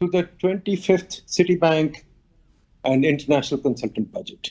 to the 25th Citibank and International Consultant Budget.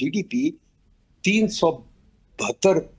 GDP 372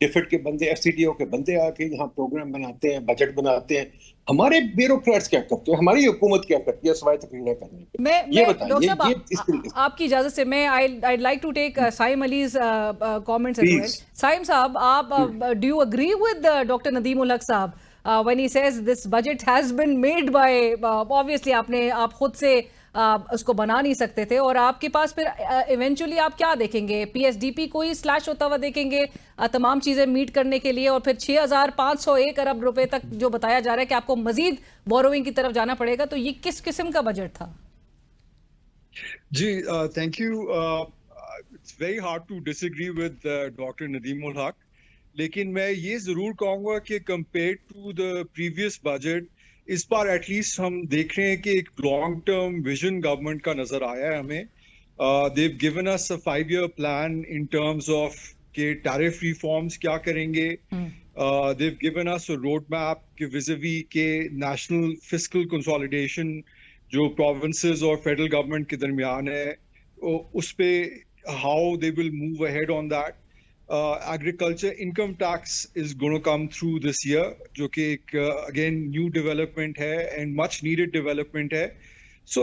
DFID کے بندے FCTO کے بندے آ کے یہاں پروگرام بناتے ہیں, بجٹ بناتے ہیں. ہمارے بیوروکریٹس کیا کرتے ہیں, ہماری حکومت کیا کرتی ہے سوائے تقریریں کرنے کے؟ یہ بتائیے. آپ کی اجازت سے میں I'd like to take Saim Ali's comments as well. Saim صاحب, آپ do you agree with Dr. Nadeem ul Haq صاحب when he says this budget has been made by obviously آپ خود سے اس کو بنا نہیں سکتے تھے, اور آپ کے پاس پھر ایونچولی آپ کیا دیکھیں گے؟ PSDP کو ہی سلیش ہوتا ہوا دیکھیں گے تمام چیزیں میٹ کرنے کے لیے, اور پھر 6,501 ارب روپے تک جو بتایا جا رہا ہے کہ آپ کو مزید بوروئنگ کی طرف جانا پڑے گا, تو یہ کس قسم کا بجٹ تھا؟ جی thank you. It's very hard to disagree with doctor Nadeem ul Haq, لیکن میں یہ ضرور کہوں گا کہ compare to the previous budget اس بار ایٹ لیسٹ ہم دیکھ رہے ہیں کہ ایک لانگ ٹرم ویژن گورنمنٹ کا نظر آیا ہے ہمیں. They've given us 5-year plan in terms of کہ ٹیرف ریفارمز کیا کریں گے. They've given us road map کہ ویزوی کہ نیشنل فسکل کنسالیڈیشن جو پروونسز اور فیڈرل گورنمنٹ کے درمیان ہے اس پہ how they will move ahead on that. Agriculture income tax is going to come through this year, جو کہ ایک again new development ہے and much needed development ہے. So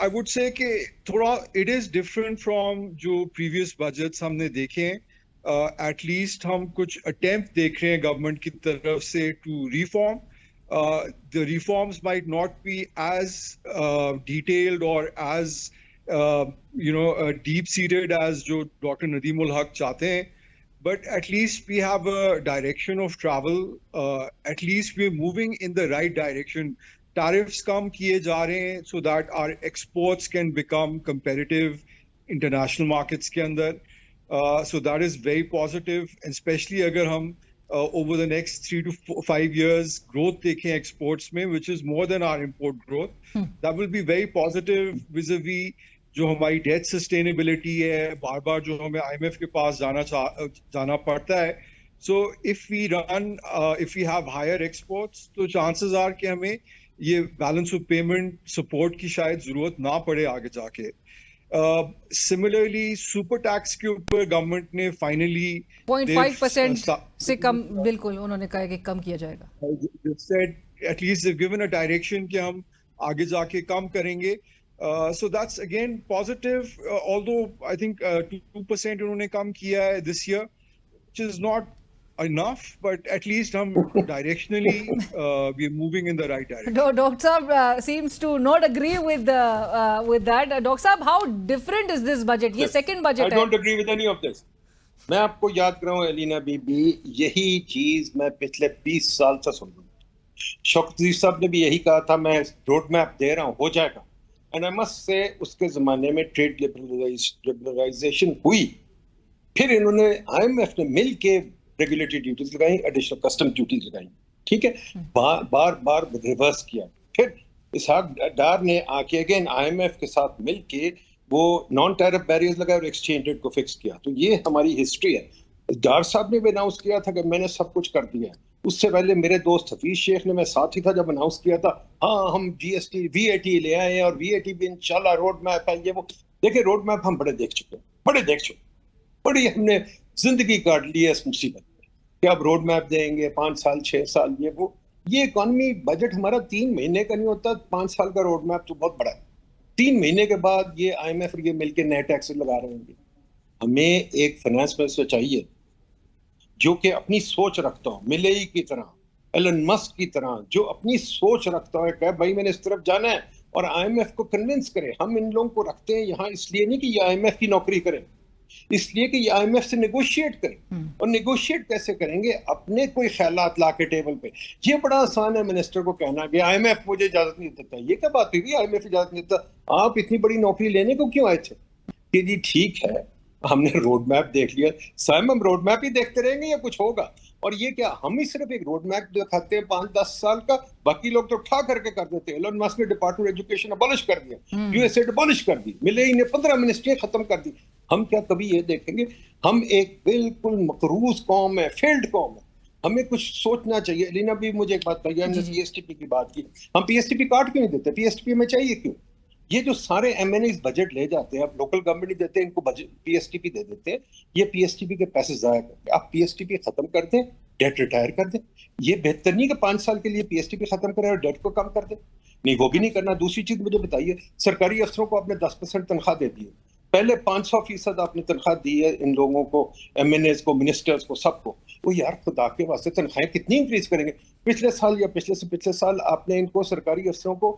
I would say کہ تھوڑا it is different from جو previous budgets ہم نے دیکھے ہیں. At least ہم کچھ attempt دیکھ رہے ہیں گورنمنٹ کی طرف سے to reform. The reforms might not be as detailed or as deep seated as جو ڈاکٹر ندیم الحق چاہتے ہیں. But at least we have a direction of travel. At least we're moving in the right direction. Tariffs kam kiye ja rahe hain so that our exports can become competitive international markets ke andar. So that is very positive, and especially agar hum over the next 3 to 5 years growth dekhein exports mein, which is more than our import growth. That will be very positive vis-a-vis جو ہماری date sustainability ہے, بار بار جو ہمیں IMF کے پاس جانا پڑتا ہے. So if we have higher exports تو چانسز آر کہ ہمیں یہ بیلنس آف پیمنٹ سپورٹ کی شاید ضرورت نہ پڑے آگے جا کے. سملرلی سپر ٹیکس کے اوپر گورنمنٹ نے فائنلی 0.5% سے کم, بالکل انہوں نے کہا کہ کم کیا جائے گا. At least given a direction کہ ہم آگے جا کے کم کریں گے. So that's again positive, although I think 2% انہوں نے کم کیا ہے this year, which is not enough, but at least hum directionally we are moving in the right direction. Dr. Saab seems to not agree with that. Dr. Saab, how different is this budget? یہ second budget ہے. I don't agree with any of this. میں آپ کو یاد کراؤں الینا be be, یہی چیز میں پچھلے 20 سال سے سن رہا ہوں. شوکت عزیز صاحب نے بھی یہی کہا تھا میں روڈ میپ دے رہا ہوں, ہو جائے گا. And I must say اس کے زمانے میں ٹریڈ لبرلائزیشن ہوئی, پھر انہوں نے IMF نے مل کے ریگولیٹری ڈیوٹیز لگائیں, ایڈیشنل کسٹم ڈیوٹیز لگائیں, ٹھیک ہے, بار بار ریورس کیا. پھر اسحاق ڈار نے آ کے اگین IMF کے ساتھ مل کے وہ نان ٹیرف بیریئرز لگائے اور ایکسچینج ریٹ کو فکس کیا. تو یہ ہماری ہسٹری ہے. ڈار صاحب نے بھی اناؤنس کیا تھا کہ میں نے سب کچھ کر دیا ہے. اس سے پہلے میرے دوست حفیظ شیخ نے, میں ساتھ ہی تھا جب اناؤنس کیا تھا, ہاں ہم GST VAT لے آئے اور VAT بھی انشاءاللہ روڈ میپ ہے یہ وہ. دیکھیں روڈ میپ ہم بڑے دیکھ چکے, بڑی ہم نے زندگی کاٹ لی ہے اس مصیبت میں کہ اب روڈ میپ دیں گے 5 سال 6 سال یہ وہ. یہ اکانومی بجٹ ہمارا 3 مہینے کا نہیں ہوتا, 5 سال کا روڈ میپ تو بہت بڑا ہے. 3 مہینے کے بعد یہ IMF اور یہ مل کے نئے ٹیکس لگا رہے ہیں. ہمیں ایک فائنانس منسٹر چاہیے جو کہ اپنی سوچ رکھتا ہو, ملئی کی طرح, ایلن مسک کی طرح, جو اپنی سوچ رکھتا ہے کہ بھائی میں نے اس طرف جانا ہے, اور IMF کو کنونس کرے. ہم ان لوگوں کو رکھتے ہیں یہاں اس لیے نہیں کہ یہ IMF کی نوکری کریں, اس لیے کہ یہ IMF سے نیگوشیٹ کریں. اور نیگوشیٹ کیسے کریں گے؟ اپنے کوئی خیالات لا کے ٹیبل پہ. یہ بڑا آسان ہے منسٹر کو کہنا کہ IMF مجھے اجازت نہیں دیتا. یہ کیا بات ہوئی, IMF اجازت نہیں دیتا؟ آپ اتنی بڑی نوکری لینے کو کیوں آئے تھے؟ کہ جی ٹھیک ہے ہم نے روڈ میپ دیکھ لیا. سائم ہم روڈ میپ ہی دیکھتے رہیں گے یا کچھ ہوگا؟ اور یہ کیا ہم ہی صرف ایک روڈ میپ دکھاتے ہیں 5-10 سال کا, باقی لوگ تو ٹھا کر کے کر دیتے ہیں. ایلن مسک نے ڈپارٹمنٹ ایجوکیشن ابالش کر دیا, USA ابالش کر دی, ملئی نے 15 منسٹریاں ختم کر دی. ہم کیا کبھی یہ دیکھیں گے؟ ہم ایک بالکل مقروض قوم ہے, فیلڈ قوم ہے. ہمیں کچھ سوچنا چاہیے. لینا بھی مجھے ایک بات کہی, ہم نے PSTP کی بات کی, ہم PSTP کاٹ کیوں نہیں دیتے؟ PSTP ہمیں چاہیے کیوں؟ یہ جو سارے ایم این ایز بجٹ لے جاتے ہیں, اب لوکل گورنمنٹ نہیں دیتے, ان کو پی ایس ٹی پی دے دیتے ہیں, یہ پی ایس ٹی پی کے پیسے ضائع کرتے ہیں. آپ پی ایس ٹی پی ختم کر دیں, ڈیٹ ریٹائر کر دیں. یہ بہتر نہیں کہ 5 سال کے لیے پی ایس ٹی پی ختم کریں اور ڈیٹ کو کم کر دیں. نہیں, وہ بھی نہیں کرنا. دوسری چیز مجھے بتائیے, سرکاری افسروں کو آپ نے 10% تنخواہ دے دی ہے, پہلے 500% آپ نے تنخواہ دی ہے ان لوگوں کو, ایم این ایز کو, منسٹرز کو, سب کو. وہ یار خدا کے واسطے تنخواہیں کتنی انکریز کریں گے؟ پچھلے سال یا پچھلے سے پچھلے سال آپ نے ان کو سرکاری افسروں کو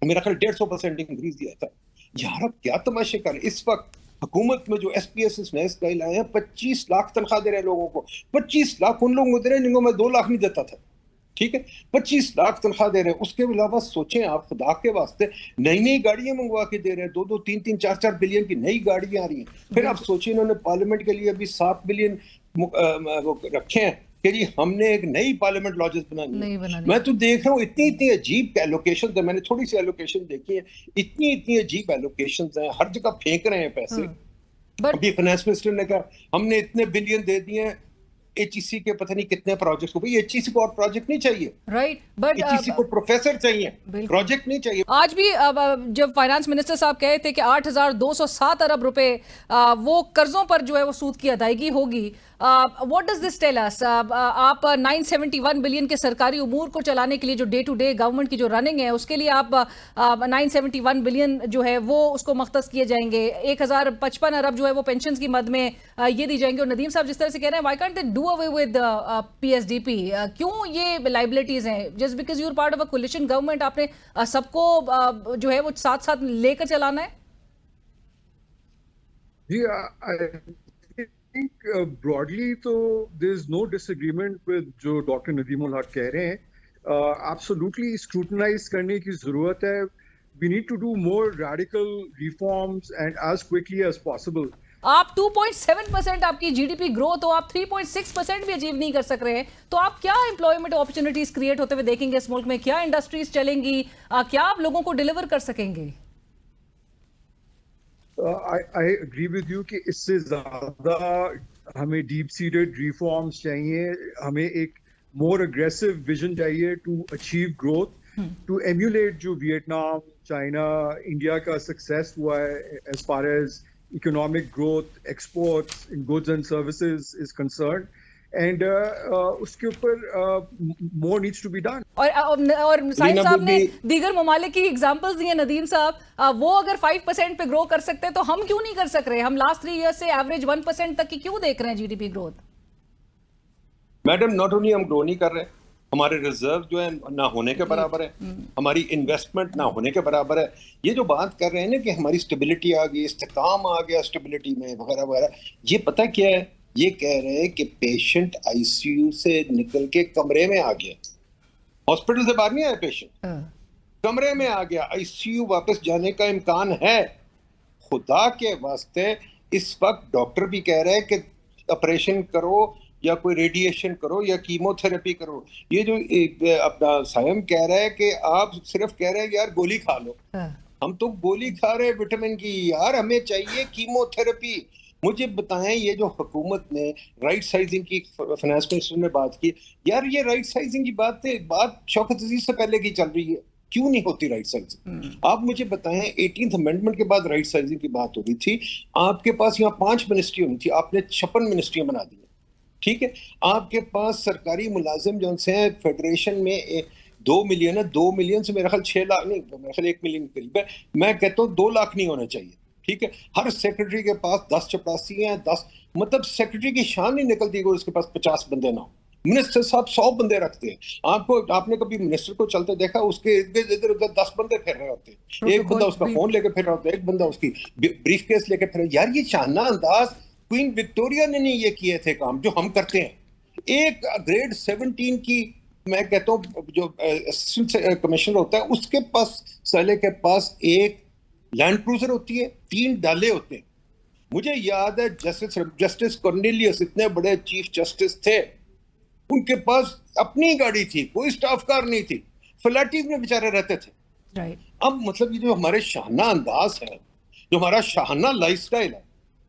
میرا خیال 150% انکریز دیا تھا. یار اب کیا تماشے کر, اس وقت حکومت میں جو ایس پی ایس نئے اسٹائل آئے ہیں 25 لاکھ تنخواہ دے رہے ہیں لوگوں کو. 25 لاکھ ان لوگوں کو دے رہے ہیں جن کو میں 2 لاکھ نہیں دیتا تھا. ٹھیک ہے, 25 لاکھ تنخواہ دے رہے ہیں. اس کے علاوہ سوچیں آپ, خدا کے واسطے نئی گاڑیاں منگوا کے دے رہے ہیں, 2 3 4 بلین کی نئی گاڑیاں آ رہی ہیں. پھر آپ سوچیں انہوں نے پارلیمنٹ کے لیے ابھی 7 بلین رکھے ہیں کہ جی ہم نے ایک نئی پارلیمنٹ لاجز بنانی ہے. میں تو دیکھ رہا ہوں اتنی عجیب ایلوکیشنز ہیں, میں نے تھوڑی سی ایلوکیشن دیکھی ہے, اتنی عجیب ایلوکیشنز ہیں, ہر جگہ پھینک رہے ہیں پیسے. ابھی فائنانس منسٹر نے کہا ہم نے اتنے بلین دے دیے ہیں ایچ ای سی کے پتہ نہیں کتنے پروجیکٹس کو. بھئی ایچ ای سی کو اور پروجیکٹ نہیں چاہیے, رائٹ, بٹ ایچ ای سی کو پروفیسر چاہیے, پروجیکٹ نہیں چاہیے. آج بھی جب فائنانس منسٹر صاحب کہے تھے کہ 8,207 ارب روپے وہ قرضوں پر جو ہے وہ سود کی ادائیگی ہوگی, what does this tell us? آپ 971 بلین کے سرکاری امور کو چلانے کے لیے جو ڈے ٹو ڈے گورنمنٹ کی جو رننگ ہے اس کے لیے آپ 971 بلین جو ہے وہ اس کو مختص کیے جائیں گے, 1,055 ارب جو ہے وہ پینشنز کی مد میں یہ دی جائیں گے. اور ندیم صاحب جس طرح سے کہہ رہے ہیں why can't they do away with P S D P, کیوں یہ لائبلٹیز ہیں؟ Just because you are part of a coalition government, آپ نے سب کو جو ہے وہ ساتھ ساتھ لے کر چلانا ہے. جی, I think broadly تو there is no disagreement with جو ڈاکٹر ندیم الحق کہہ رہے ہیں. Absolutely scrutinize کرنے کی ضرورت ہے. We need to do more radical reforms and as quickly as possible. آپ 2.7% آپ کی جی ڈی پی گروتھ ہو, آپ 3.6% بھی اچیو نہیں کر سک رہے ہیں, تو آپ کیا امپلائمنٹ اپرچونیٹیز کریٹ ہوتے ہوئے دیکھیں گے اس ملک میں؟ کیا انڈسٹریز چلیں گی, کیا آپ لوگوں کو ڈیلیور کر سکیں گے؟ I agree with you کہ اس سے زیادہ ہمیں ڈیپ سیڈڈ ریفارمز چاہیے, ہمیں ایک مور اگریسو ویژن چاہیے to achieve growth, to emulate جو ویتنام, چائنا, انڈیا کا سکسیس ہوا ہے as far as economic growth, exports in goods and services is concerned, and اس کے اوپر more needs to be done. اور سائن صاحب نے دیگر ممالک کی ایگزامپلز دی ہیں ندیم صاحب, وہ اگر 5% پہ گرو کر سکتے تو ہم کیوں نہیں کر سک رہے؟ ہم لاسٹ 3 ایئر سے ایوریج 1% تک کی کیوں دیکھ رہے ہیں G D P growth? Madam not only ہم گرو نہیں کر رہے, ہمارے ریزرو جو ہے نہ ہونے کے برابر ہے, ہماری انویسٹمنٹ نہ ہونے کے برابر ہے. یہ جو بات کر رہے ہیں نا کہ ہماری اسٹیبلٹی آ گئی, استحکام آ گیا اسٹیبلٹی میں وغیرہ وغیرہ, یہ پتہ کیا ہے؟ یہ کہہ رہے ہیں کہ پیشنٹ آئی سی یو سے نکل کے کمرے میں آ گیا, ہاسپٹل سے باہر نہیں آیا پیشنٹ, کمرے میں آ گیا. آئی سی یو واپس جانے کا امکان ہے. خدا کے واسطے اس وقت ڈاکٹر بھی کہہ رہے ہیں کہ آپریشن کرو یا کوئی ریڈیشن کرو یا کیمو تھراپی کرو. یہ جو اپنا سائم کہہ رہا ہے کہ آپ صرف کہہ رہے ہیں یار گولی کھا لو, ہم تو گولی کھا رہے ہیں وٹامن کی, یار ہمیں چاہیے کیمو تھراپی. مجھے بتائیں یہ جو حکومت نے رائٹ سائزنگ کی, فائنانس منسٹر نے بات کی, یار یہ رائٹ سائزنگ کی بات شوکت عزیز سے پہلے کی چل رہی ہے, کیوں نہیں ہوتی رائٹ سائزنگ؟ آپ مجھے بتائیں 18th امینڈمنٹ کے بعد رائٹ سائزنگ کی بات ہو رہی تھی, آپ کے پاس یہاں 5 منسٹری ہونی تھی, آپ نے 56 منسٹریاں بنا دی. ٹھیک ہے, آپ کے پاس سرکاری ملازم جو ہیں فیڈریشن میں 2 ملین ہے, 2 ملین سے میرا خیال 6 لاکھ نہیں, میرا خیال 1 ملین کے قریب ہے. میں کہتا ہوں 2 لاکھ نہیں ہونا چاہیے. ٹھیک ہے, ہر سیکرٹری کے پاس 10 چپراسی ہیں, 10 مطلب سیکرٹری کی شان نہیں نکلتی اگر اس کے پاس 50 بندے نہ ہوں. منسٹر صاحب 100 بندے رکھتے ہیں. آپ نے کبھی منسٹر کو چلتے دیکھا؟ اس کے ادھر ادھر 10 بندے پھر رہے ہوتے ہیں, ایک بندہ اس کا فون لے کے پھر رہا ہوتا ہے, ایک بندہ اس کی بریف کیس لے کے پھر. یار یہ شاہانہ انداز کوئین وکٹوریا نے نہیں یہ کیے تھے کام جو ہم کرتے ہیں. ایک گریڈ 17 کی میں کہتا ہوں جو اسسٹنٹ کمشنر ہوتا ہے اس کے پاس سالے کے پاس ایک لینڈ کروزر ہوتی ہے, 3 ڈالے ہوتے ہیں. مجھے یاد ہے جسٹس کارنیلیس اتنے بڑے چیف جسٹس تھے, ان کے پاس اپنی گاڑی تھی, کوئی سٹاف کار نہیں تھی, فلیٹیز میں بیچارے رہتے تھے. اب مطلب یہ جو ہمارے شاہانہ انداز ہے, جو ہمارا شاہانہ لائف سٹائل ہے,